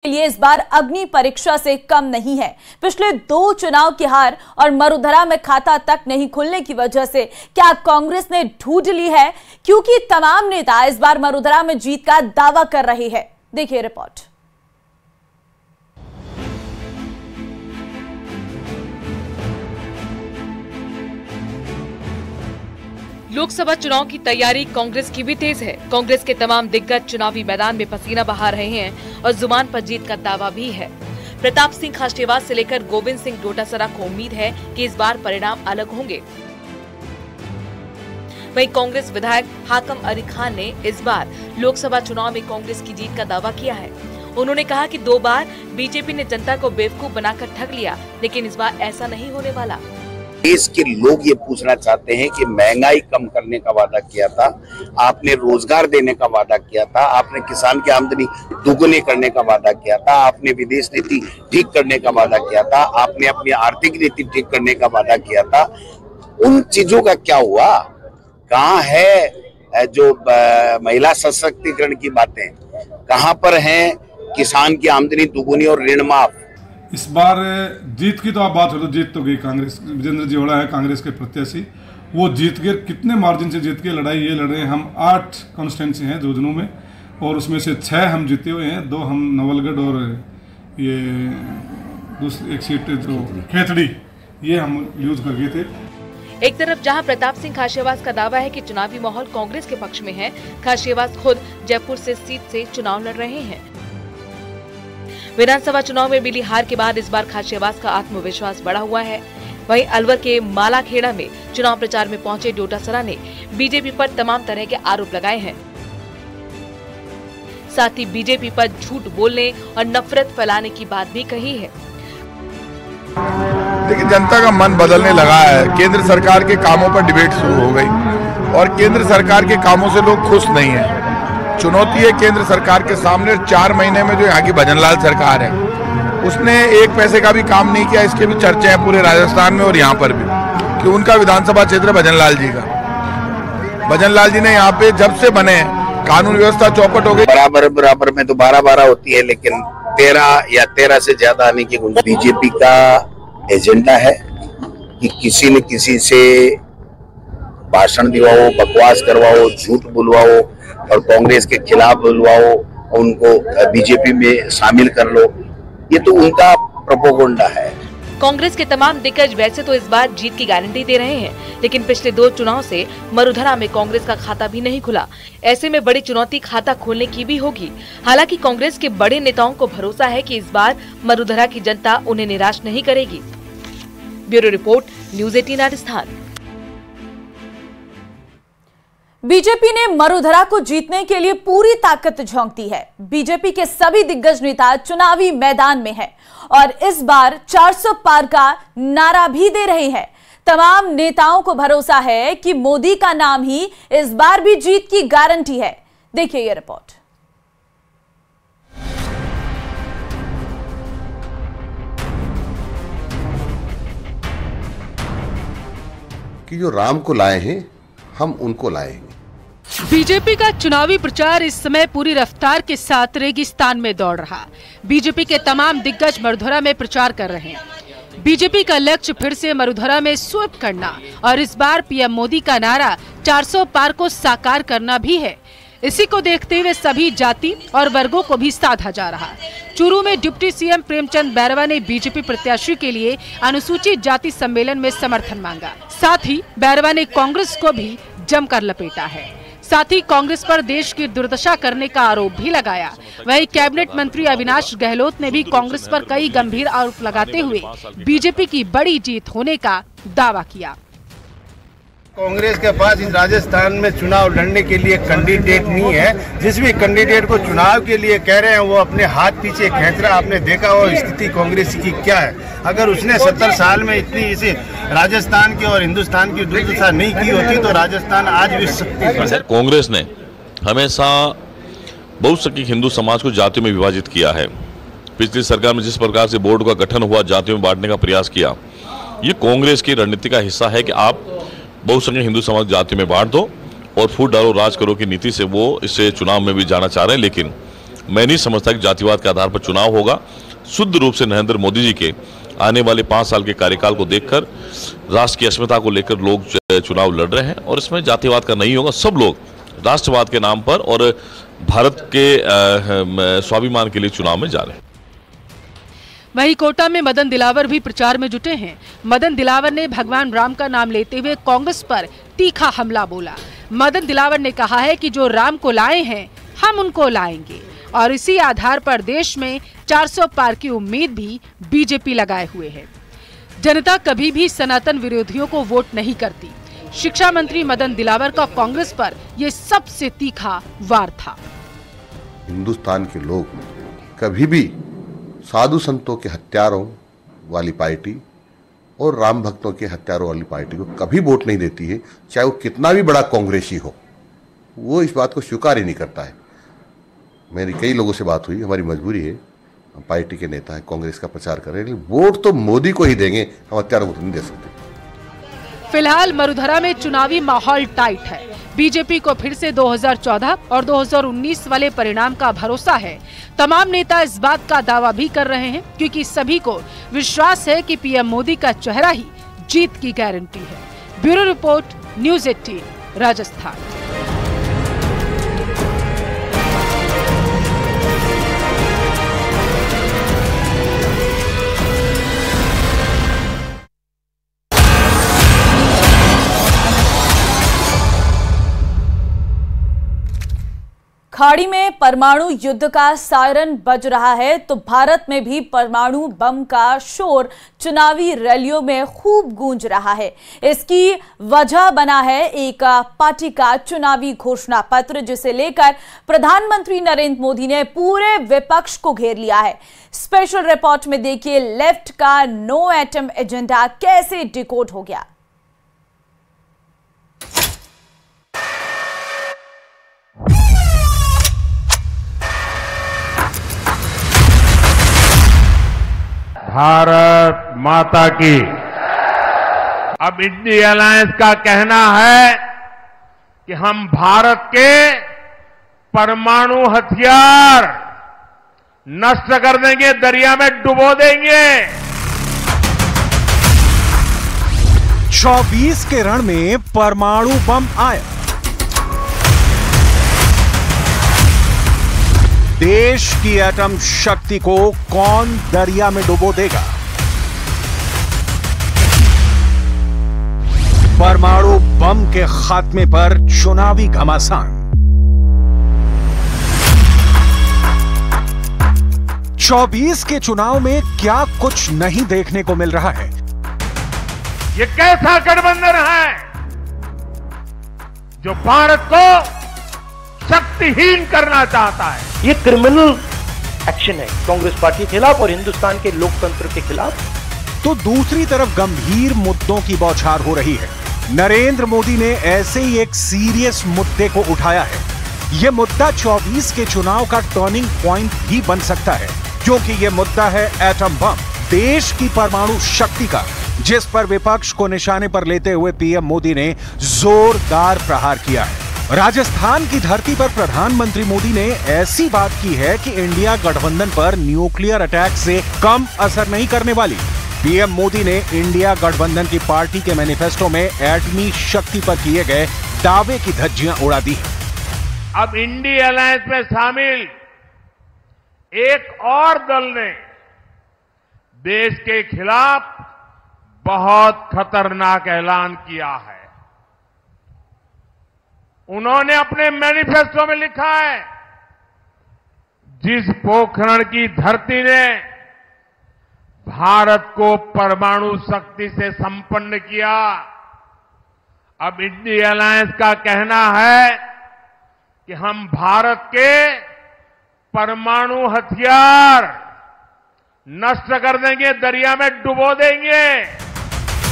के लिए इस बार अग्नि परीक्षा से कम नहीं है। पिछले 2 चुनाव की हार और मरुधरा में खाता तक नहीं खुलने की वजह से क्या कांग्रेस ने ढूंढ ली है? क्योंकि तमाम नेता इस बार मरुधरा में जीत का दावा कर रहे हैं। देखिए रिपोर्ट। लोकसभा चुनाव की तैयारी कांग्रेस की भी तेज है। कांग्रेस के तमाम दिग्गज चुनावी मैदान में पसीना बहा रहे हैं और जुबान पर जीत का दावा भी है। प्रताप सिंह खाचरियावास से लेकर गोविंद सिंह डोटासरा को उम्मीद है कि इस बार परिणाम अलग होंगे। वहीं कांग्रेस विधायक हाकम अली खान ने इस बार लोकसभा चुनाव में कांग्रेस की जीत का दावा किया है। उन्होंने कहा कि 2 बार बीजेपी ने जनता को बेवकूफ बनाकर ठग लिया, लेकिन इस बार ऐसा नहीं होने वाला। देश के लोग ये पूछना चाहते हैं कि महंगाई कम करने का वादा किया था आपने, रोजगार देने का वादा किया था आपने, किसान की आमदनी दुगुनी करने का वादा किया था आपने, विदेश नीति ठीक करने का वादा किया था आपने, अपनी आर्थिक नीति ठीक करने का वादा किया था। उन चीजों का क्या हुआ? कहाँ है जो महिला सशक्तिकरण की बातें? कहाँ पर है किसान की आमदनी दुगुनी और ऋण माफ? इस बार जीत की तो आप बात हो तो जीत तो गई कांग्रेस। विजेंद्र जीवाड़ा है कांग्रेस के प्रत्याशी, वो जीत के कितने मार्जिन से जीत के लड़ाई ये लड़ रहे हैं। हम 8 कॉन्स्टिट्यूंसी हैं झुंझुनू में और उसमें से 6 हम जीते हुए हैं, 2 हम नवलगढ़ और ये दूसरी एक सीट जो खेतड़ी ये हम यूज कर गए थे। एक तरफ जहां प्रताप सिंह खाचरियावास का दावा है कि चुनावी माहौल कांग्रेस के पक्ष में है, खाचरियावास खुद जयपुर से सीट से चुनाव लड़ रहे हैं। विधानसभा चुनाव में मिली हार के बाद इस बार खाचरियावास का आत्मविश्वास बढ़ा हुआ है। वहीं अलवर के मालाखेड़ा में चुनाव प्रचार में पहुंचे डोटासरा ने बीजेपी पर तमाम तरह के आरोप लगाए हैं। साथ ही बीजेपी पर झूठ बोलने और नफरत फैलाने की बात भी कही है। लेकिन जनता का मन बदलने लगा है। केंद्र सरकार के कामों पर डिबेट शुरू हो गई और केंद्र सरकार के कामों से लोग खुश नहीं है। चुनौती है केंद्र सरकार के सामने। 4 महीने में जो यहाँ की भजनलाल सरकार है उसने 1 पैसे का भी काम नहीं किया। इसके भी चर्चे हैं पूरे राजस्थान में और यहाँ पर भी कि उनका विधानसभा क्षेत्र भजनलाल जी का। भजनलाल जी ने यहाँ पे जब से बने कानून व्यवस्था चौपट हो गई। बराबर में तो 12 होती है, लेकिन 13 या 13 से ज्यादा आने की गुंजाइश। बीजेपी का एजेंडा है कि किसी न किसी से भाषण दिलवाओ, बकवास करवाओ, झूठ बुलवाओ और कांग्रेस के खिलाफ बुलवाओ, उनको बीजेपी में शामिल कर लो। ये तो उनका प्रोपेगेंडा है। कांग्रेस के तमाम दिग्गज वैसे तो इस बार जीत की गारंटी दे रहे हैं, लेकिन पिछले 2 चुनाव से मरुधरा में कांग्रेस का खाता भी नहीं खुला। ऐसे में बड़ी चुनौती खाता खोलने की भी होगी। हालांकि कांग्रेस के बड़े नेताओं को भरोसा है कि इस बार मरुधरा की जनता उन्हें निराश नहीं करेगी। Bureau report, news 18 Rajasthan. BJP ने मरुधरा को जीतने के लिए पूरी ताकत झोंक दी है। बीजेपी के सभी दिग्गज नेता चुनावी मैदान में हैं और इस बार 400 पार का नारा भी दे रहे हैं। तमाम नेताओं को भरोसा है कि मोदी का नाम ही इस बार भी जीत की गारंटी है। देखिए ये रिपोर्ट। कि जो राम को लाए हैं हम उनको लाएंगे। बीजेपी का चुनावी प्रचार इस समय पूरी रफ्तार के साथ रेगिस्तान में दौड़ रहा। बीजेपी के तमाम दिग्गज मरुधरा में प्रचार कर रहे हैं। बीजेपी का लक्ष्य फिर से मरुधरा में स्वीप करना और इस बार पीएम मोदी का नारा 400 पार को साकार करना भी है। इसी को देखते हुए सभी जाति और वर्गों को भी साधा जा रहा। चूरू में डिप्टी सीएम प्रेमचंद बैरवा ने बीजेपी प्रत्याशी के लिए अनुसूचित जाति सम्मेलन में समर्थन मांगा। साथ ही बैरवा ने कांग्रेस को भी जमकर लपेटा है। साथ ही कांग्रेस पर देश की दुर्दशा करने का आरोप भी लगाया। वहीं कैबिनेट मंत्री अविनाश गहलोत ने भी कांग्रेस पर कई गंभीर आरोप लगाते हुए बीजेपी की बड़ी जीत होने का दावा किया। कांग्रेस के पास इस राजस्थान में चुनाव लड़ने के लिए कैंडिडेट नहीं है। जिस भी कैंडिडेट को चुनाव के लिए कह रहे हैं वो अपने हाथ पीछे खींच रहा। आपने देखा वो स्थिति कांग्रेस की क्या है। अगर उसने 70 साल में इतनी इसे राजस्थान की और हिंदुस्तान की दुर्दशा नहीं की होती तो राजस्थान आज भी शक्ति। कांग्रेस ने हमेशा बहुसंख्यक हिंदू समाज को जातियों में विभाजित किया है। पिछली सरकार में जिस प्रकार से बोर्ड का गठन हुआ, जातियों में बांटने का प्रयास किया, ये कांग्रेस की रणनीति का हिस्सा है कि आप बहुसंख्यक हिंदू समाज जाति में बांट दो और फूट डालो राज करो की नीति से वो इससे चुनाव में भी जाना चाह रहे हैं। लेकिन मैं नहीं समझता कि जातिवाद के आधार पर चुनाव होगा। शुद्ध रूप से नरेंद्र मोदी जी के आने वाले 5 साल के कार्यकाल को देखकर राष्ट्र की अस्मिता को लेकर लोग चुनाव लड़ रहे हैं और इसमें जातिवाद का नहीं होगा। सब लोग राष्ट्रवाद के नाम पर और भारत के स्वाभिमान के लिए चुनाव में जा रहे हैं। वहीं कोटा में मदन दिलावर भी प्रचार में जुटे हैं। मदन दिलावर ने भगवान राम का नाम लेते हुए कांग्रेस पर तीखा हमला बोला। मदन दिलावर ने कहा है कि जो राम को लाए हैं हम उनको लाएंगे और इसी आधार पर देश में 400 पार की उम्मीद भी बीजेपी लगाए हुए है। जनता कभी भी सनातन विरोधियों को वोट नहीं करती। शिक्षा मंत्री मदन दिलावर का कांग्रेस पर ये सबसे तीखा वार था। हिंदुस्तान के लोग कभी भी साधु संतों के हत्यारों वाली पार्टी और राम भक्तों के हत्यारों वाली पार्टी को कभी वोट नहीं देती है, चाहे वो कितना भी बड़ा कांग्रेसी हो। वो इस बात को स्वीकार ही नहीं करता है। मेरी कई लोगों से बात हुई, हमारी मजबूरी है, हम पार्टी के नेता है, कांग्रेस का प्रचार कर रहे हैं, वोट तो मोदी को ही देंगे, हम हत्यारों को नहीं दे सकते। फिलहाल मरुधरा में चुनावी माहौल टाइट है। बीजेपी को फिर से 2014 और 2019 वाले परिणाम का भरोसा है। तमाम नेता इस बात का दावा भी कर रहे हैं क्योंकि सभी को विश्वास है कि पीएम मोदी का चेहरा ही जीत की गारंटी है। Bureau report, news 18, Rajasthan. खाड़ी में परमाणु युद्ध का सायरन बज रहा है तो भारत में भी परमाणु बम का शोर चुनावी रैलियों में खूब गूंज रहा है। इसकी वजह बना है एक पार्टी का चुनावी घोषणा पत्र, जिसे लेकर प्रधानमंत्री नरेंद्र मोदी ने पूरे विपक्ष को घेर लिया है। स्पेशल रिपोर्ट में देखिए लेफ्ट का नो एटम एजेंडा कैसे डिकोड हो गया। भारत माता की। अब इंडिया अलायंस का कहना है कि हम भारत के परमाणु हथियार नष्ट कर देंगे, दरिया में डुबो देंगे। 24 के रण में परमाणु बम आया। देश की एटम शक्ति को कौन दरिया में डुबो देगा? परमाणु बम के खात्मे पर चुनावी घमासान। 24 के चुनाव में क्या कुछ नहीं देखने को मिल रहा है? ये कैसा गठबंधन है जो भारत को शक्तिहीन करना चाहता है? ये क्रिमिनल एक्शन है कांग्रेस पार्टी के खिलाफ और हिंदुस्तान के लोकतंत्र के खिलाफ। तो दूसरी तरफ गंभीर मुद्दों की बौछार हो रही है। नरेंद्र मोदी ने ऐसे ही एक सीरियस मुद्दे को उठाया है। यह मुद्दा 24 के चुनाव का टर्निंग पॉइंट भी बन सकता है, क्योंकि यह मुद्दा है एटम बम, देश की परमाणु शक्ति का, जिस पर विपक्ष को निशाने पर लेते हुए पीएम मोदी ने जोरदार प्रहार किया है। राजस्थान की धरती पर प्रधानमंत्री मोदी ने ऐसी बात की है कि इंडिया गठबंधन पर न्यूक्लियर अटैक से कम असर नहीं करने वाली। पीएम मोदी ने इंडिया गठबंधन की पार्टी के मैनिफेस्टो में एटमी शक्ति पर किए गए दावे की धज्जियां उड़ा दी। अब इंडिया अलायंस में शामिल एक और दल ने देश के खिलाफ बहुत खतरनाक ऐलान किया है। उन्होंने अपने मैनिफेस्टो में लिखा है, जिस पोखरण की धरती ने भारत को परमाणु शक्ति से संपन्न किया, अब इंडिया अलायंस का कहना है कि हम भारत के परमाणु हथियार नष्ट कर देंगे, दरिया में डुबो देंगे।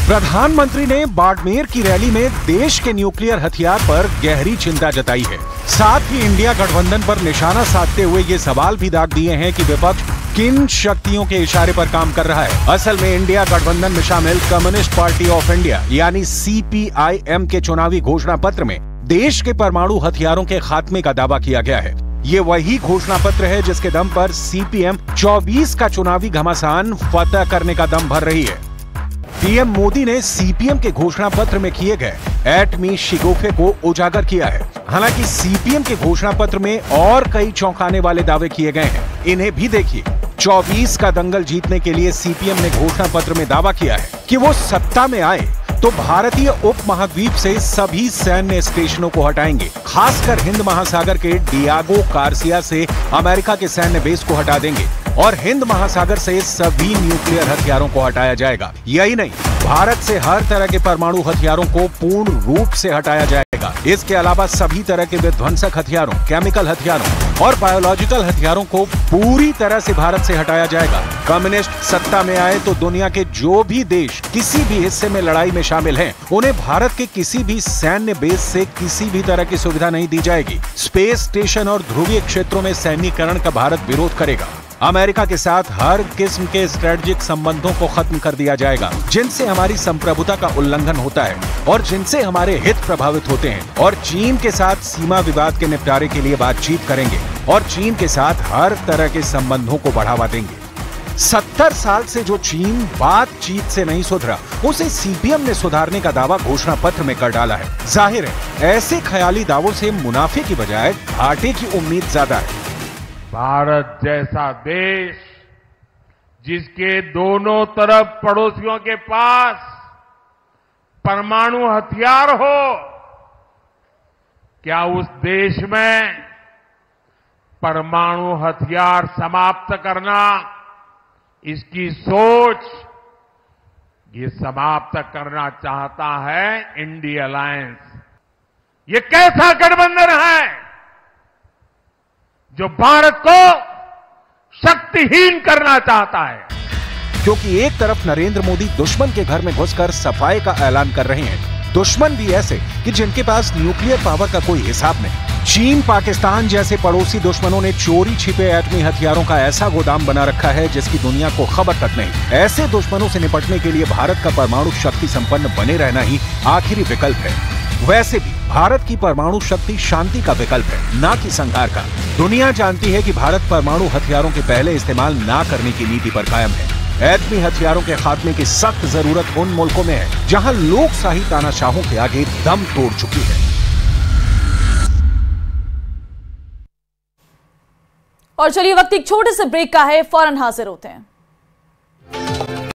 प्रधानमंत्री ने बाड़मेर की रैली में देश के न्यूक्लियर हथियार पर गहरी चिंता जताई है। साथ ही इंडिया गठबंधन पर निशाना साधते हुए ये सवाल भी दाग दिए हैं कि विपक्ष किन शक्तियों के इशारे पर काम कर रहा है। असल में इंडिया गठबंधन में शामिल कम्युनिस्ट पार्टी ऑफ इंडिया यानी CPIM के चुनावी घोषणा पत्र में देश के परमाणु हथियारों के खात्मे का दावा किया गया है। ये वही घोषणा पत्र है जिसके दम पर सीपीएम 24 का चुनावी घमासान फतह करने का दम भर रही है। पीएम मोदी ने सीपीएम के घोषणा पत्र में किए गए एटमी शिगुफे को उजागर किया है। हालांकि सीपीएम के घोषणा पत्र में और कई चौंकाने वाले दावे किए गए हैं, इन्हें भी देखिए। 24 का दंगल जीतने के लिए सीपीएम ने घोषणा पत्र में दावा किया है कि वो सत्ता में आए तो भारतीय उपमहाद्वीप से सभी सैन्य स्टेशनों को हटाएंगे, खासकर हिंद महासागर के डियागो गार्सिया से अमेरिका के सैन्य बेस को हटा देंगे और हिंद महासागर से सभी न्यूक्लियर हथियारों को हटाया जाएगा। यही नहीं, भारत से हर तरह के परमाणु हथियारों को पूर्ण रूप से हटाया जाएगा। इसके अलावा सभी तरह के विध्वंसक हथियारों, केमिकल हथियारों और बायोलॉजिकल हथियारों को पूरी तरह से भारत से हटाया जाएगा। कम्युनिस्ट सत्ता में आए तो दुनिया के जो भी देश किसी भी हिस्से में लड़ाई में शामिल हैं, उन्हें भारत के किसी भी सैन्य बेस से किसी भी तरह की सुविधा नहीं दी जाएगी। स्पेस स्टेशन और ध्रुवीय क्षेत्रों में सैन्यीकरण का भारत विरोध करेगा। अमेरिका के साथ हर किस्म के स्ट्रेटेजिक संबंधों को खत्म कर दिया जाएगा जिनसे हमारी संप्रभुता का उल्लंघन होता है और जिनसे हमारे हित प्रभावित होते हैं, और चीन के साथ सीमा विवाद के निपटारे के लिए बातचीत करेंगे और चीन के साथ हर तरह के संबंधों को बढ़ावा देंगे। 70 साल से जो चीन बातचीत से नहीं सुधरा, उसे सीपीएम ने सुधारने का दावा घोषणा पत्र में कर डाला है। जाहिर है, ऐसे ख्याली दावों से मुनाफे की बजाय घाटे की उम्मीद ज्यादा है। भारत जैसा देश जिसके दोनों तरफ पड़ोसियों के पास परमाणु हथियार हो, क्या उस देश में परमाणु हथियार समाप्त करना, इसकी सोच ये समाप्त करना चाहता है इंडिया अलायंस। ये कैसा गठबंधन है जो भारत को शक्तिहीन करना चाहता है? क्योंकि एक तरफ नरेंद्र मोदी दुश्मन के घर में घुसकर सफाई का ऐलान कर रहे हैं, दुश्मन भी ऐसे कि जिनके पास न्यूक्लियर पावर का कोई हिसाब नहीं। चीन, पाकिस्तान जैसे पड़ोसी दुश्मनों ने चोरी छिपे एटमी हथियारों का ऐसा गोदाम बना रखा है जिसकी दुनिया को खबर तक नहीं। ऐसे दुश्मनों से निपटने के लिए भारत का परमाणु शक्ति संपन्न बने रहना ही आखिरी विकल्प है। वैसे भी भारत की परमाणु शक्ति शांति का विकल्प है, ना कि संहार का। दुनिया जानती है कि भारत परमाणु हथियारों के पहले इस्तेमाल ना करने की नीति पर कायम है। एटमी हथियारों के खात्मे की सख्त जरूरत उन मुल्कों में है जहां लोकशाही तानाशाहों के आगे दम तोड़ चुकी है। और चलिए, वक्त एक छोटे से ब्रेक का है, फौरन हाजिर होते हैं।